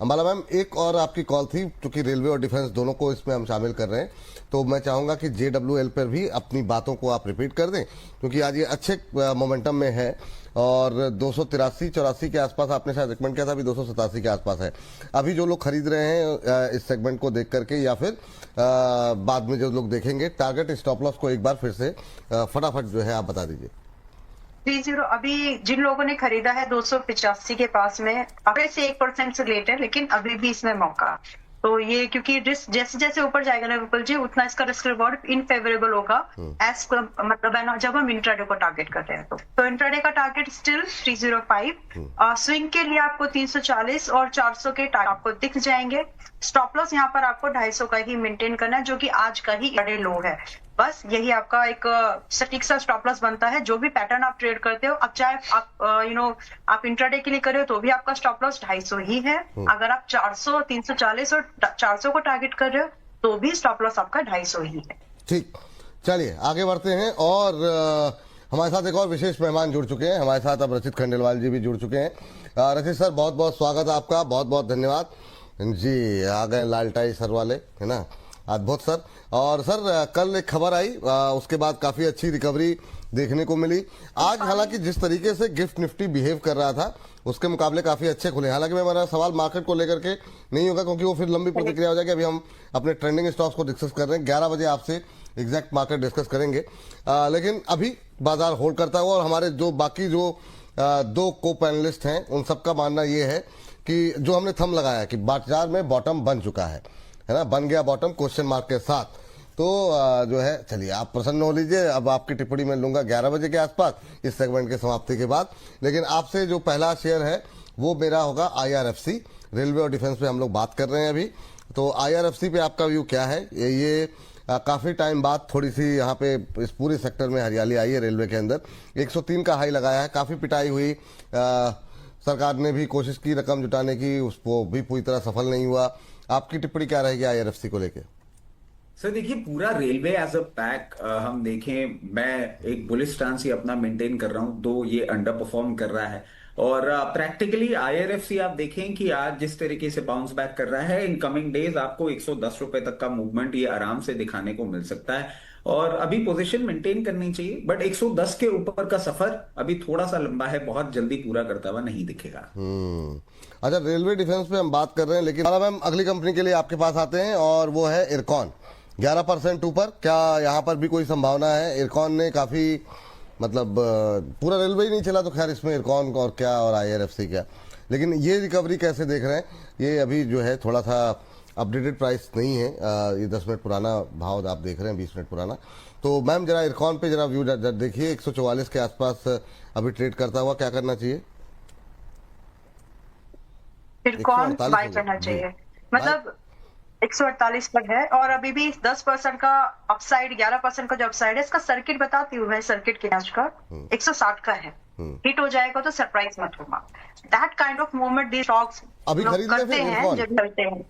Ambala ma'am, एक और आपकी कॉल थी, क्योंकि रेलवे और डिफेंस दोनों को इसमें हम शामिल कर रहे हैं, तो मैं चाहूंगा कि JWL पर भी अपनी बातों को आप रिपीट कर दें, क्योंकि आज ये अच्छे मोमेंटम में है और 283-84 के आसपास आपने शायद रिकमेंड किया था, अभी 287 के आसपास है। अभी जो लोग खरीद रहे हैं इस सेगमेंट को देख करके, या फिर बाद में जो लोग देखेंगे, टारगेट स्टॉप लॉस को एक बार फिर से फटाफट जो है आप बता दीजिए। 30 अभी जिन लोगों ने खरीदा है 285 के पास में, अभी से 1% से लेट है, लेकिन अभी भी इसमें मौका। तो ये क्योंकि रिस्क जैसे जैसे ऊपर जाएगा ना विपुल जी, उतना इसका रिस्क रिवॉर्ड इन फेवरेबल होगा एज मतलब है ना, जब हम इंट्राडे को टारगेट करते हैं तो इंट्राडे का टारगेट स्टिल 305। स्विंग के लिए आपको 340 और 400 के टारगेट आपको दिख जाएंगे। स्टॉप लॉस यहाँ पर आपको 250 का ही मेंटेन करना है, जो कि आज का ही बड़े लो है। बस यही आपका एक सटीक सा स्टॉप लॉस बनता है। जो भी पैटर्न आप ट्रेड करते हो, अब चाहे आप आप इंट्राडे के लिए कर रहे हो तो भी आपका स्टॉप लॉस 250 ही है। अगर आप 400, 340 और 400 को टारगेट कर रहे हो तो भी स्टॉप लॉस आपका 250 ही है। ठीक, चलिए आगे बढ़ते हैं। और हमारे साथ एक और विशेष मेहमान जुड़ चुके हैं। हमारे साथ अब रचित खंडेलवाल जी भी जुड़ चुके हैं। रचित सर, बहुत बहुत स्वागत है आपका, बहुत बहुत धन्यवाद जी। आ गए लालटाई सर वाले, है ना, अद्भुत सर। और सर, कल एक खबर आई, उसके बाद काफी अच्छी रिकवरी देखने को मिली। आज हालांकि जिस तरीके से गिफ्ट निफ्टी बिहेव कर रहा था उसके मुकाबले काफी अच्छे खुले। हालांकि मेरा सवाल मार्केट को लेकर के नहीं होगा, क्योंकि वो फिर लंबी प्रतिक्रिया हो जाएगी। अभी हम अपने ट्रेंडिंग स्टॉक्स को डिस्कस कर रहे हैं, 11 बजे आपसे एग्जैक्ट मार्केट डिस्कस करेंगे। लेकिन अभी बाजार होल्ड करता हुआ, और हमारे जो बाकी जो दो को पैनलिस्ट हैं उन सबका मानना ये है कि जो हमने थंब लगाया कि बाजार में बॉटम बन चुका है ना, बन गया बॉटम क्वेश्चन मार्क के साथ। तो जो है, चलिए आप प्रसन्न हो लीजिए। अब आपकी टिप्पणी मैं लूंगा 11 बजे के आसपास इस सेगमेंट के समाप्ति के बाद। लेकिन आपसे जो पहला शेयर है वो मेरा होगा IRFC। रेलवे और डिफेंस पे हम लोग बात कर रहे हैं अभी, तो IRFC पे आपका व्यू क्या है? ये काफी टाइम बाद थोड़ी सी यहाँ पे इस पूरे सेक्टर में हरियाली आई है। रेलवे के अंदर 103 का हाई लगाया है, काफी पिटाई हुई, सरकार ने भी कोशिश की रकम जुटाने की, उसको भी पूरी तरह सफल नहीं हुआ। आपकी टिप्पणी क्या रहेगी IRFC को लेकर? सर देखिए, पूरा रेलवे एज अ पैक हम देखें, मैं एक बुलिश स्टांस ही अपना मेंटेन कर रहा हूं, दो ये अंडर परफॉर्म कर रहा है। और प्रैक्टिकली IRFC आप देखें कि आज जिस तरीके से बाउंस बैक कर रहा है, इन कमिंग डेज आपको 110 रुपए तक का मूवमेंट ये आराम से दिखाने को मिल सकता है। और अभी पोजीशन मेंटेन करनी चाहिए, बट 110 के ऊपर का सफर अभी थोड़ा सा लंबा है, बहुत जल्दी पूरा करता हुआ नहीं दिखेगा। अच्छा, रेलवे डिफेंस पे हम बात कर रहे हैं, लेकिन मैम अगली कंपनी के लिए आपके पास आते हैं और वो है इरकॉन। 11% ऊपर, क्या यहाँ पर भी कोई संभावना है? इरकॉन ने काफी मतलब पूरा रेलवे ही नहीं चला, तो खैर इसमें इरकॉन और क्या और IRFC क्या, लेकिन ये रिकवरी कैसे देख रहे हैं? ये अभी जो है थोड़ा सा अपडेटेड प्राइस नहीं है, ये 10 मिनट पुराना भाव आप देख रहे हैं, 20 मिनट पुराना। तो मैम जरा इरकॉन पे जरा व्यू देखिए, 144 के आसपास अभी ट्रेड करता हुआ, क्या करना चाहिए? इरकॉन बाय करना चाहिए, मतलब 148 पर है और अभी भी 10% का अपसाइड, 11% का जो अपसाइड है, इसका सर्किट बताती हूँ मैं। सर्किट के आज का 160 का है, हिट हो जाएगा तो सरप्राइज मत होगा। That kind of movement the stocks अभी करते हैं जब चलते हैं।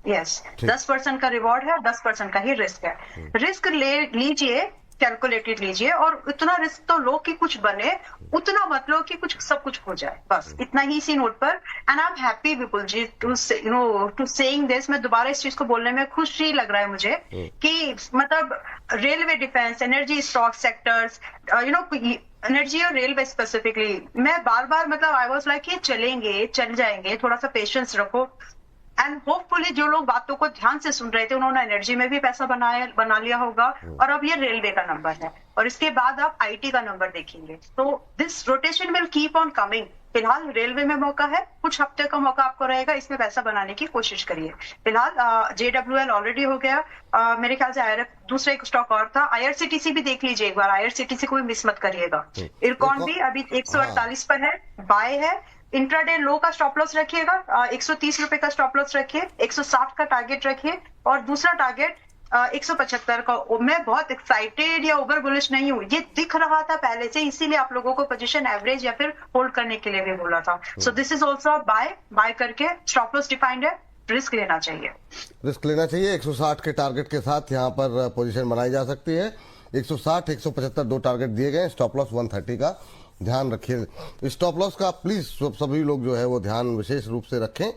यस, 10% का रिवॉर्ड है, 10% का ही रिस्क है। रिस्क ले लीजिए, कैलकुलेटेड लीजिए, और इतना रिस्क तो लो कि कुछ बने, उतना मत लो कि कुछ सब कुछ हो जाए। बस इतना ही इसी नोट पर। And I am happy Vipul ji to to saying this. मैं दोबारा इस चीज को बोलने में खुशी लग रहा है मुझे कि मतलब railway, defence, energy stock sectors, energy और रेलवे स्पेसिफिकली, मैं बार बार मतलब आई वाज लाइक, ये चलेंगे, चल जाएंगे, थोड़ा सा पेशेंस रखो। एंड होपफुली जो लोग बातों को ध्यान से सुन रहे थे, उन्होंने एनर्जी में भी पैसा बना लिया होगा, और अब ये रेलवे का नंबर है, और इसके बाद आप IT का नंबर देखेंगे। तो this rotation will keep on coming. फिलहाल रेलवे में मौका है, कुछ हफ्ते का मौका आपको रहेगा, इसमें पैसा बनाने की कोशिश करिए। फिलहाल JWL ऑलरेडी हो गया, मेरे ख्याल से दूसरा एक स्टॉक और था, IRCTC भी देख लीजिए एक बार, IRCTC को भी मिस मत करिएगा। इरकॉन भी अभी 148 पर है, बाय है। इंट्राडे लो का स्टॉप लॉस रखिएगा, 130 रुपए का स्टॉप लॉस रखिए, 160 का टारगेट रखिए, और दूसरा टारगेट 175 का। मैं बहुत एक्साइटेड या ओवर बुलिश नहीं हूँ, ये दिख रहा था पहले से, इसीलिए आप लोगों को पोजीशन एवरेज या फिर होल्ड करने के लिए भी बोला था। So this is also buy करके स्टॉप लॉस डिफाइंड है, रिस्क लेना चाहिए। रिस्क लेना चाहिए। 160 के टारगेट के साथ यहाँ पर पोजीशन बनाई जा सकती है। 160, 175 दो टारगेट दिए गए, स्टॉप लॉस 130 का ध्यान रखिए। स्टॉप लॉस का प्लीज सभी लोग जो है वो ध्यान विशेष रूप से रखें,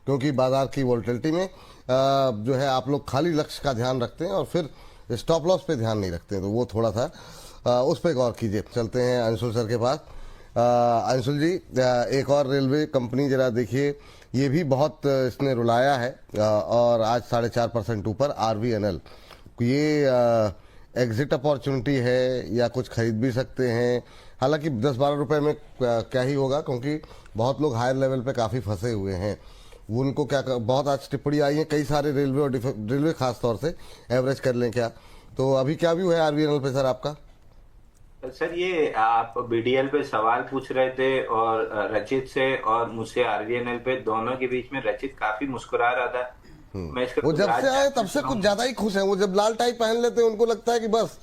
क्योंकि बाजार की वॉलेटिलिटी में जो है आप लोग खाली लक्ष्य का ध्यान रखते हैं और फिर स्टॉप लॉस पे ध्यान नहीं रखते हैं, तो वो थोड़ा सा उस पर गौर कीजिए। चलते हैं अंशुल सर के पास। अंशुल जी, एक और रेलवे कंपनी जरा देखिए, ये भी बहुत इसने रुलाया है और आज 4.5% ऊपर, RVNL। ये एग्जिट अपॉर्चुनिटी है या कुछ खरीद भी सकते हैं? हालांकि 10-12 रुपए में क्या ही होगा, क्योंकि बहुत लोग हायर लेवल पे काफ़ी फंसे हुए हैं। वो उनको क्या बहुत आज टिप्पणी आई है कई सारे रेलवे और रेलवे खास तौर से, एवरेज कर लें क्या? तो अभी क्या व्यू है RVNL पे सर आपका? सर, ये आप BDL पे सवाल पूछ रहे थे और रचित से और मुझसे RVNL पे, दोनों के बीच में रचित काफी मुस्कुरा रहा था। मैं इसका वो जब से आए तब से कुछ ज्यादा ही खुश है। वो जब लाल टाई पहन लेते हैं उनको लगता है कि बस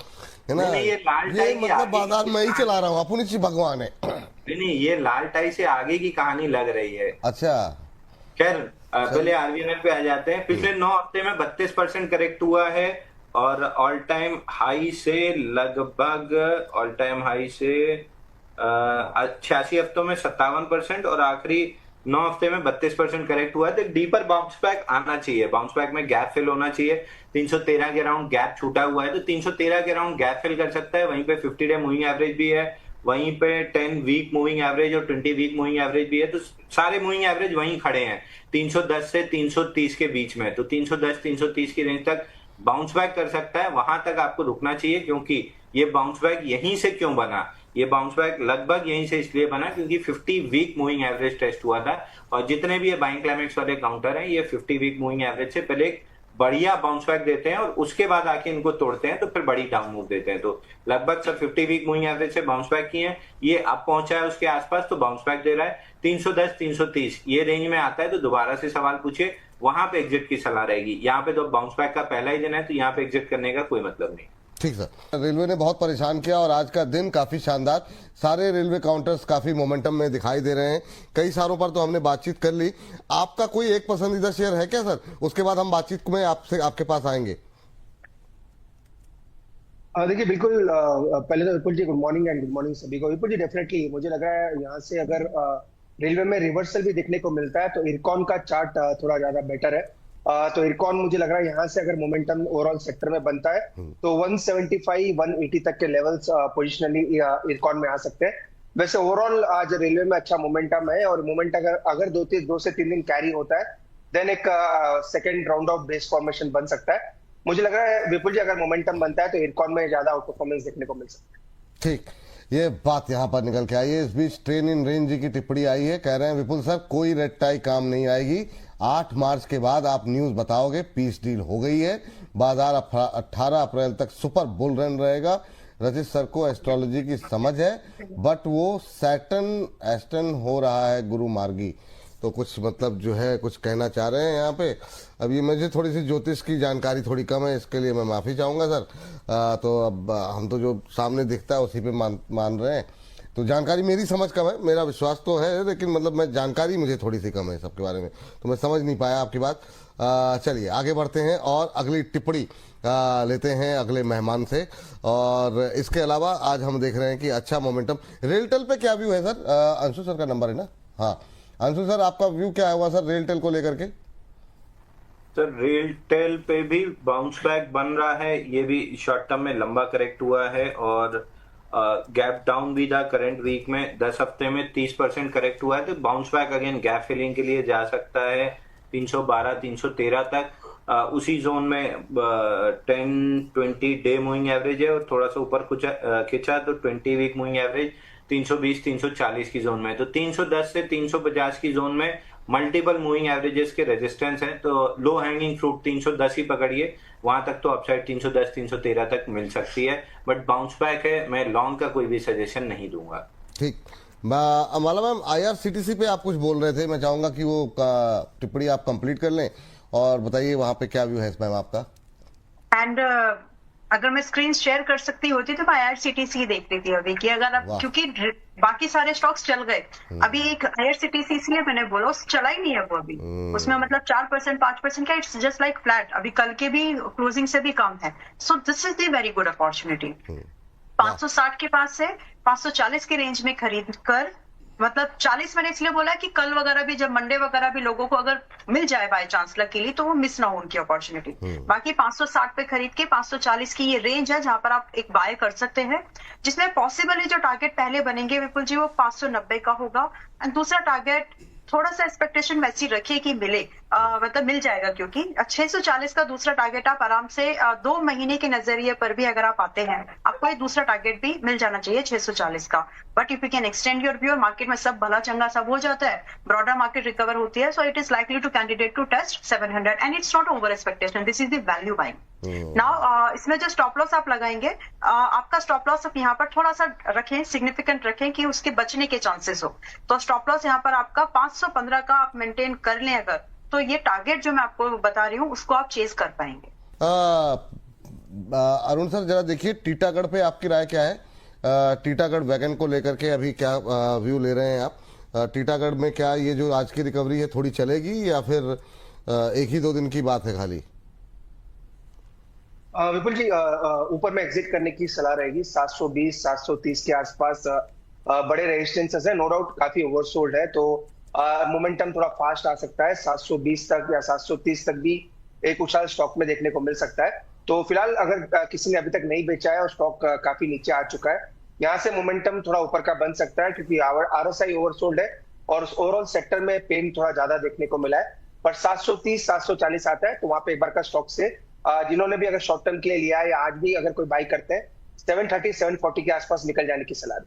है ना, नहीं, ये लाल टाई ये मतलब बाजार में ही चला रहा हूँ, अपनी सी भगवान है। नहीं, ये लाल टाई से आगे की कहानी लग रही है। अच्छा, खैर, पहले RVNL पे आ जाते हैं। पिछले 9 हफ्ते में 32% करेक्ट हुआ है और ऑल टाइम हाई से लगभग ऑल टाइम हाई से 86 हफ्तों में 57% और आखिरी 9 हफ्ते में 32% करेक्ट हुआ है। तो डीपर बाउंस बैक आना चाहिए, बाउंस बैक में गैप फिल होना चाहिए। 313 के अराउंड गैप छूटा हुआ है, तो 313 के अराउंड गैप फिल कर सकता है। वहीं पे 50 डे मूविंग एवरेज भी है, वहीं पे 10 वीक मूविंग एवरेज और 20 वीक मूविंग एवरेज भी है। तो सारे मूविंग एवरेज वहीं खड़े हैं 310 से 330 के बीच में। तो 310-330 की रेंज तक बाउंस बैक कर सकता है, वहां तक आपको रुकना चाहिए। क्योंकि ये बाउंस बैक यहीं से क्यों बना, ये बाउंस बैक लगभग यहीं से इसलिए बना क्योंकि 50 वीक मूविंग एवरेज टेस्ट हुआ था और जितने भी ये बाइंग क्लाइमेक्स वाले काउंटर हैं, ये 50 वीक मूविंग एवरेज से पहले एक बढ़िया बाउंस बैक देते हैं और उसके बाद आके इनको तोड़ते हैं, तो फिर बड़ी डाउन मूव देते हैं। तो लगभग सब 50 वीक मूविंग एवरेज से बाउंस बैक किए हैं। ये अब पहुंचा है उसके आसपास, तो बाउंस बैक दे रहा है। 310-330 ये रेंज में आता है, तो दोबारा से सवाल पूछिए, वहां पे एग्जिट की सलाह रहेगी। यहाँ पे तो बाउंस बैक का पहला ही दिन है, तो यहाँ पे एग्जिट करने का कोई मतलब नहीं। ठीक सर, रेलवे ने बहुत परेशान किया और आज का दिन काफी शानदार, सारे रेलवे काउंटर्स काफी मोमेंटम में दिखाई दे रहे हैं। कई सारों पर तो हमने बातचीत कर ली। आपका कोई एक पसंदीदा शेयर है क्या सर? उसके बाद हम बातचीत में आपसे आपके पास आएंगे। देखिए, बिल्कुल पहले तो Vipul ji good morning and good morning सभी को। विपुल जी, डेफिनेटली मुझे लग रहा है यहाँ से अगर रेलवे में रिवर्सल भी देखने को मिलता है तो इरकॉन का चार्ट थोड़ा ज्यादा बेटर है। तो इरकॉन मुझे लग रहा है यहाँ से अगर मोमेंटम ओवरऑल सेक्टर में बनता है तो 175-180 तक के लेवल्स पोजिशनली इरकॉन में आ सकते हैं। वैसे ओवरऑल आज रेलवे में अच्छा मोमेंटम है और मोमेंट अगर 2 से 3 दिन कैरी होता है देन एक second round of base formation बन सकता है। मुझे लग रहा है विपुल जी अगर मोमेंटम बनता है तो इरकॉन में ज्यादा आउट परफॉर्मेंस देखने को मिल सकता है। ठीक, ये बात यहाँ पर निकल के आई है। इस बीच ट्रेन इन रेंज जी की टिप्पणी आई है, कह रहे हैं विपुल सर कोई रेड टाई काम नहीं आएगी, 8 मार्च के बाद आप न्यूज बताओगे पीस डील हो गई है, बाजार 18 अप्रैल तक सुपर बुल रन रहेगा। रजित सर को एस्ट्रोलॉजी की समझ है बट वो सैटर्न एस्टर्न हो रहा है गुरु मार्गी, तो कुछ मतलब जो है कुछ कहना चाह रहे हैं यहाँ पे। अब ये मुझे थोड़ी सी ज्योतिष की जानकारी थोड़ी कम है, इसके लिए मैं माफ़ी चाहूँगा सर। तो अब हम तो जो सामने दिखता है उसी पे मान रहे हैं, तो जानकारी मेरी समझ कम है, मेरा विश्वास तो है लेकिन मतलब मैं जानकारी मुझे थोड़ी सी कम है सबके बारे में, तो मैं समझ नहीं पाया आपकी बात। चलिए आगे बढ़ते हैं और अगली टिप्पणी लेते हैं अगले मेहमान से। और इसके अलावा आज हम देख रहे हैं कि अच्छा मोमेंटम रेलटेल पे क्या व्यू है सर? अंशु सर का नंबर है ना? हाँ अंशु सर, आपका व्यू क्या हुआ सर रेलटेल को लेकर के? सर, रेलटेल पे भी बाउंस बैक बन रहा है, ये भी शॉर्ट टर्म में लंबा करेक्ट हुआ है और गैप डाउन भी था करंट वीक में। 10 हफ्ते में 30% करेक्ट हुआ है, तो bounce back again gap filling के लिए जा सकता है 312-313 तक। उसी जोन में 10-20 डे मूविंग एवरेज है और थोड़ा सा ऊपर कुछ खिंचा तो 20 वीक मूविंग एवरेज 320-340 की जोन में। तो 310 से 350 की जोन में मल्टीपल मूविंग एवरेजेस के रेजिस्टेंस हैं, तो लो हैंगिंग फ्रूट 310 ही पकड़िए, वहां तक तो अपसाइड 310-313 तक मिल सकती है, बट बाउंस बैक है, मैं लॉन्ग का कोई भी सजेशन नहीं दूंगा। ठीक, माला मैम IRCTC पे आप कुछ बोल रहे थे, मैं चाहूंगा कि वो टिप्पणी आप कंप्लीट कर लें और बताइए वहां पे क्या व्यू है मैम आपका। एंड अगर मैं स्क्रीन शेयर कर सकती होती तो मैं IRCTC देख रही थी अभी कि अगर अब क्योंकि बाकी सारे स्टॉक्स चल गए, अभी एक IRCTC इसलिए मैंने बोला चला ही नहीं है वो अभी, उसमें मतलब 4% 5% का इट्स जस्ट लाइक फ्लैट, अभी कल के भी क्लोजिंग से भी कम है। सो this is the very good opportunity. 560 के पास से 540 के रेंज में खरीद कर, मतलब 40 मैंने इसलिए बोला कि कल वगैरह भी, जब मंडे वगैरह भी लोगों को अगर मिल जाए बाय चांस लकीली, तो वो मिस ना हो उनकी अपॉर्चुनिटी। बाकी 560 पे खरीद के 540 की ये रेंज है जहां पर आप एक बाय कर सकते हैं, जिसमें पॉसिबली जो टारगेट पहले बनेंगे विपुल जी वो 590 का होगा। एंड दूसरा टारगेट थोड़ा सा एक्सपेक्टेशन वैसी रखिए कि मिले, मतलब मिल जाएगा, क्योंकि 640 का दूसरा टारगेट आप आराम से 2 महीने के नजरिए पर भी अगर आप आते हैं, आपको ये दूसरा टारगेट भी मिल जाना चाहिए 640 का। But if you can extend your view, market में सब भला चंगा सब हो जाता है, ब्रॉडर मार्केट रिकवर होती है, so it is likely to candidate to test 700 and it's not over expectation, this is the value buying. Now इसमें जो स्टॉप लॉस आप लगाएंगे, आपका स्टॉप लॉस आप यहाँ पर थोड़ा सा रखें, सिग्निफिकेंट रखें कि उसके बचने के चांसेस हो। तो स्टॉप लॉस यहाँ पर आपका 515 का आप मेंटेन कर लें अगर, तो ये टारगेट जो मैं आपको बता रही हूँ उसको आप चेज कर पाएंगे। अरुण सर जरा देखिए टीटागढ़ पे आपकी राय क्या है? टीटागढ़ वैगन को लेकर के अभी क्या व्यू ले रहे हैं आप? टीटागढ़ में क्या ये जो आज की रिकवरी है थोड़ी चलेगी या फिर एक ही 2 दिन की बात है खाली? विपुल जी, ऊपर में एग्जिट करने की सलाह रहेगी। 720 730 के आसपास बड़े रेजिस्टेंसेस है, नो डाउट काफी ओवरसोल्ड है, तो मोमेंटम थोड़ा फास्ट आ सकता है। 720 तक या 730 तक भी एक उछाल स्टॉक में देखने को मिल सकता है। तो फिलहाल अगर किसी ने अभी तक नहीं बेचा है और स्टॉक काफी नीचे आ चुका है, यहाँ से मोमेंटम थोड़ा ऊपर का बन सकता है, क्योंकि आरएसआई ओवरसोल्ड है और ओवरऑल सेक्टर में पेन थोड़ा ज्यादा देखने को मिला है। पर 730 740 आता है तो वहां पे एक बार का स्टॉक से जिन्होंने भी अगर शॉर्ट टर्म के लिए लिया है या आज भी अगर कोई बाई करते हैं, 730 740 के आसपास निकल जाने की सलाह।